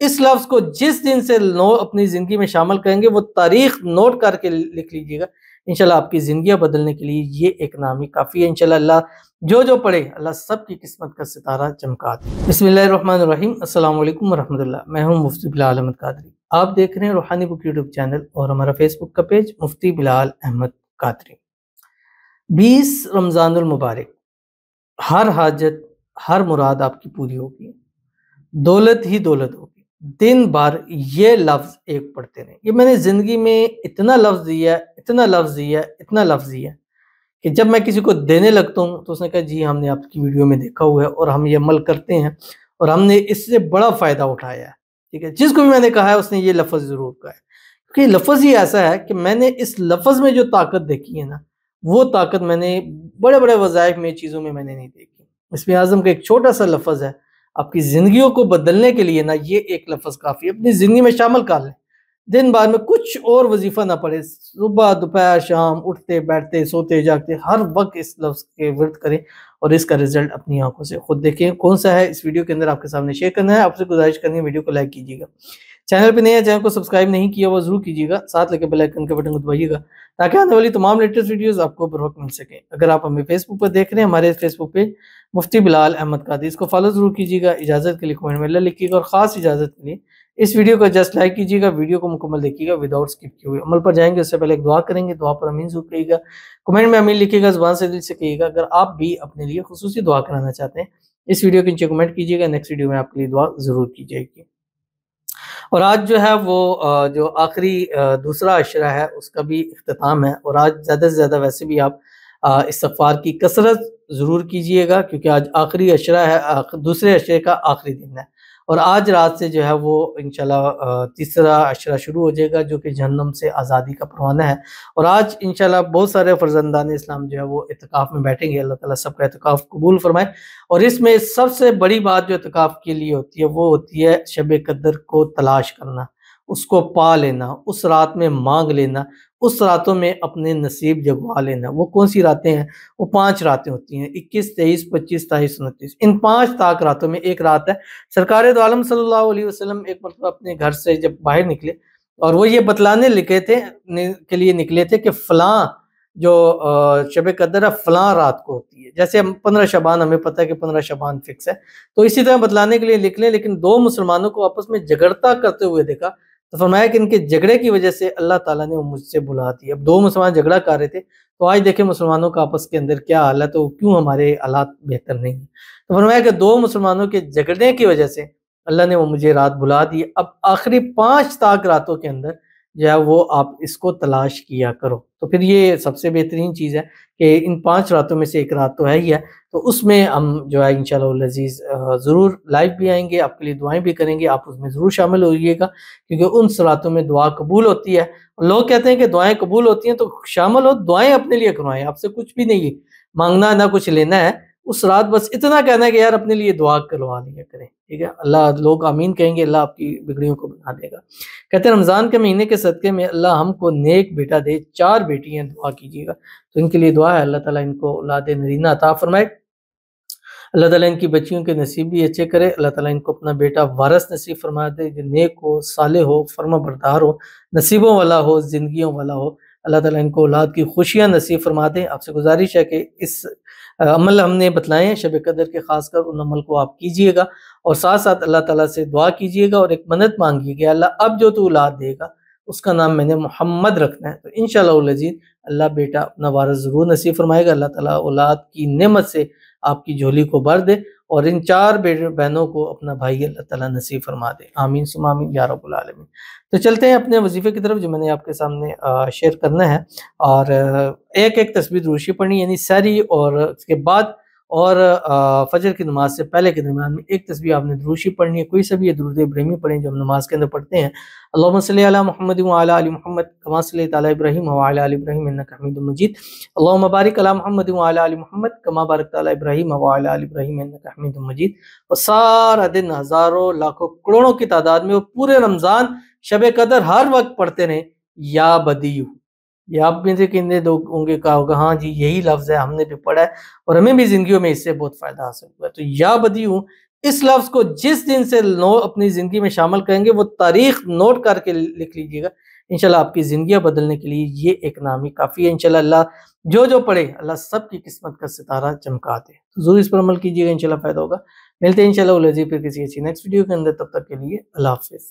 इस लफ्ज़ को जिस दिन से अपनी ज़िंदगी में शामिल करेंगे वो तारीख़ नोट करके लिख लीजिएगा। इंशाल्लाह आपकी ज़िंदगियाँ बदलने के लिए ये एक नाम ही काफ़ी है। इंशाल्लाह अल्लाह जो पढ़े अल्लाह सबकी किस्मत का सितारा चमका दे। बिस्मिल्लाहिर्रहमानिर्रहीम, अस्सलाम वालेकुम वरहमतुल्लाह। मैं हूँ मुफ्ती बिलाल अहमद कादरी। आप देख रहे हैं रूहानी बुक यूट्यूब चैनल और हमारा फेसबुक का पेज मुफ्ती बिलाल अहमद कादरी। 20 रमज़ानुल मुबारक, हर हाजत, हर मुराद आपकी पूरी होगी, दौलत ही दौलत होगी। दिन भर ये लफ्ज़ एक पढ़ते रहें। ये मैंने ज़िंदगी में इतना लफ्ज़ दिया है, इतना लफ्ज़ दिया है, इतना लफ्ज़ दिया है कि जब मैं किसी को देने लगता हूँ तो उसने कहा जी हमने आपकी वीडियो में देखा हुआ है और हम ये अमल करते हैं और हमने इससे बड़ा फ़ायदा उठाया है। ठीक है, जिसको भी मैंने कहा है उसने ये लफ्ज़ ज़रूर कहा है, क्योंकि लफ्ज़ ही ऐसा है कि मैंने इस लफ्ज़ में जो ताकत देखी है ना, वो ताकत मैंने बड़े-बड़े वज़ाइफ में, चीज़ों में मैंने नहीं देखी। इसमें आज़म का एक छोटा-सा लफ्ज़ है, आपकी ज़िंदगियों को बदलने के लिए ना ये एक लफ्ज़ काफ़ी है, अपनी ज़िंदगी में शामिल कर लें। दिन भर में कुछ और वजीफ़ा ना पढ़े, सुबह, दोपहर, शाम, उठते, बैठते, सोते, जागते हर वक़्त इस लफ्ज़ के विर्द करें और इसका रिज़ल्ट अपनी आँखों से खुद देखें। कौन-सा है इस वीडियो के अंदर आपके सामने शेयर करना है। आपसे गुज़ारिश करनी है वीडियो को लाइक कीजिएगा। चैनल पे नए हैं, चैनल को सब्सक्राइब नहीं किया हुआ ज़रूर कीजिएगा, साथ लगे बेल आइकन के बटन को दबाइएगा ताकि आने वाली तमाम लेटेस्ट वीडियोज़ आपको बर वक़्त मिल सकें। अगर आप हमें फेसबुक पर देख रहे हैं, हमारे फेसबुक पेज मुफ्ती बिलाल अहमद कादरी, इसको फॉलो ज़रूर कीजिएगा। इजाज़त के लिए कमेंट में अल्लाह लिखिएगा और ख़ास इजाज़त के लिए इस वीडियो को जस्ट लाइक कीजिएगा, वीडियो को मुकम्मल देखिएगा विदाउट स्किप किए हुए। अमल पर जाएँगे उससे पहले एक दुआ करेंगे, दुआ पर आमीन ज़रूर कहिएगा। कमेंट में आमीन लिखिएगा, ज़ुबान से दिल से कहिएगा। अगर आप भी अपने लिए खुसूसी दुआ कराना चाहते हैं, इस वीडियो के नीचे कमेंट कीजिएगा, नेक्स्ट वीडियो में आपके लिए दुआ ज़रूर की जाएगी। और आज जो है वो जो आखिरी दूसरा अशरा है उसका भी इख्तिताम है और आज ज़्यादा से ज़्यादा वैसे भी आप इस्तिग़फ़ार की कसरत ज़रूर कीजिएगा क्योंकि आज आखिरी अशरा है, दूसरे अशरे का आखिरी दिन है और आज रात से जो है वो इंशाल्लाह तीसरा अशरा शुरू हो जाएगा जो कि जहन्नम से आज़ादी का परवाना है। और आज इंशाल्लाह बहुत सारे फ़र्ज़ंदान इस्लाम जो है वो इत्तिकाफ़ में बैठेंगे। अल्लाह ताला सबका इत्तिकाफ़ कबूल फ़रमाए। और इसमें सबसे बड़ी बात जो इत्तिकाफ़ के लिए होती है वो होती है शब कद्र को तलाश करना, उसको पा लेना, उस रात में माँग लेना, उस रातों में अपने नसीब जगवा लेना। वो कौन-सी रातें हैं? वो 5 रातें होती हैं, 21, 23, 25, 27, 29। इन 5 ताक रातों में एक रात है, सरकारे दो आलम सल्लल्लाहु अलैहि वसल्लम एक मरतबा अपने घर से जब बाहर निकले और वो ये बतलाने के लिए निकले थे कि फलाँ जो शब कद्र है फलाँ रात को होती है। जैसे हम 15 शबान, हमें पता है कि 15 शबान फिक्स है, तो इसी तरह बतलाने के लिए निकले लेकिन 2 मुसलमानों को आपस में झगड़ता करते हुए देखा, तो फरमाया कि इनके झगड़े की वजह से अल्लाह ताला ने वो मुझसे बुला दिया। अब 2 मुसलमान झगड़ा कर रहे थे, तो आज देखें मुसलमानों का आपस के अंदर क्या हाल है, तो क्यों हमारे हालात बेहतर नहीं है। तो फरमाया कि 2 मुसलमानों के झगड़ने की वजह से अल्लाह ने वो मुझे रात बुला दी। अब आखिरी 5 ताक रातों के अंदर जो है वो आप इसको तलाश किया करो। तो फिर ये सबसे बेहतरीन चीज़ है कि इन 5 रातों में से एक रात तो है ही है, तो उसमें हम जो है इंशाअल्लाह अज़ीज़ ज़रूर लाइव भी आएँगे, आपके लिए दुआएँ भी करेंगे, आप उसमें ज़रूर शामिल होइएगा क्योंकि उन रातों में दुआ कबूल होती है। लोग कहते हैं कि दुआएँ कबूल होती हैं तो शामिल हो, दुआएँ अपने लिए करवाएँ, आपसे कुछ भी नहीं माँगना, ना कुछ लेना है। उस रात बस इतना कहना है कि यार अपने लिए दुआ करवा लिया करें, ठीक है? अल्लाह लोग आमीन कहेंगे, अल्लाह आपकी बिगड़ियों को बना देगा। कहते हैं रमज़ान के महीने के सदक़े में अल्लाह हमको नेक बेटा दे, 4 बेटियाँ दुआ कीजिएगा। तो इनके लिए दुआ है अल्लाह ताला इनको औलाद नरीना अता फ़रमाए। अल्लाह ताला इनकी बच्चियों के नसीब भी अच्छे करे। अल्लाह ताला इनको अपना बेटा वारिस नसीब फ़रमा दे जो नेक हो, सालेह हो, फ़र्माबरदार हो, नसीबों वाला हो, ज़िंदगियों वाला हो। अल्लाह ताला इनको औलाद की खुशियाँ नसीब फ़रमा दें। आपसे गुज़ारिश है कि इस अमल हमने बतलाए हैं शब कद्र के, ख़ासकर उन अमल को आप कीजिएगा और साथ-साथ अल्लाह ताला से दुआ कीजिएगा और एक मन्नत माँगिए कि अल्लाह अब जो तू औलाद देगा उसका नाम मैंने मोहम्मद रखना है। तो इंशाअल्लाह अज़ीज़ अल्लाह बेटा अपना वारिस ज़रूर नसीब फ़रमाएगा। अल्लाह ताला औलाद की नेमत से आपकी झोली को भर दे और इन 4 बहनों को अपना भाई अल्लाह ताला नसीब फ़रमा दे। आमीन सुम्मा आमीन या रब्बुल आलमीन। तो चलते हैं अपने वज़ीफ़े की तरफ जो मैंने आपके सामने शेयर करना है और एक-एक तस्बीह दुरूशी पढ़नी यानी सहरी और उसके बाद और फ़जर की नमाज़ से पहले के दरमियान में एक तस्बीह आपने दुरूशी पढ़नी है। कोई सा भी दुरूद इब्राहिमी पढ़ें जो हम नमाज़ के अंदर पढ़ते हैं। अल्लाहुम्मा सल्लि अला मुहम्मद व अला आलि मुहम्मद कमा सल्लैता अला इब्राहीम व अला आलि इब्राहीम इन्नका हमीदुम मजीद। अल्लाहुम्मा बारिक अला मुहम्मद व अला आलि मुहम्मद कमा बारकता अला इब्राहीम व अला आलि इब्राहीम इन्नका हमीदुम मजीद। और सारा दिन हज़ारों, लाखों, करोड़ों की तादाद में वो पूरे रमज़ान शब कद्र हर वक़्त पढ़ते रहें, या बदीयू। ये आप में से कितने लोग होंगे कहा होगा हाँ जी यही लफ्ज़ है, हमने भी पढ़ा है और हमें भी ज़िंदगियों में इससे बहुत फ़ायदा हासिल हुआ है। तो या बदीयू इस लफ्ज़ को जिस दिन से अपनी ज़िंदगी में शामिल करेंगे वो तारीख नोट करके लिख लीजिएगा। इंशाल्लाह आपकी ज़िंदगियाँ बदलने के लिए ये एक नाम ही काफ़ी है। इंशाल्लाह अल्लाह जो पढ़े अल्लाह सबकी किस्मत का सितारा चमका दे। तो ज़रूर इस पर अमल कीजिएगा, इंशाल्लाह फ़ायदा होगा। मिलते हैं इंशाल्लाह उल अज़ीज़ फिर किसी अच्छी नेक्स्ट वीडियो के अंदर, तब तक के लिए अल्लाह हाफ़िज़।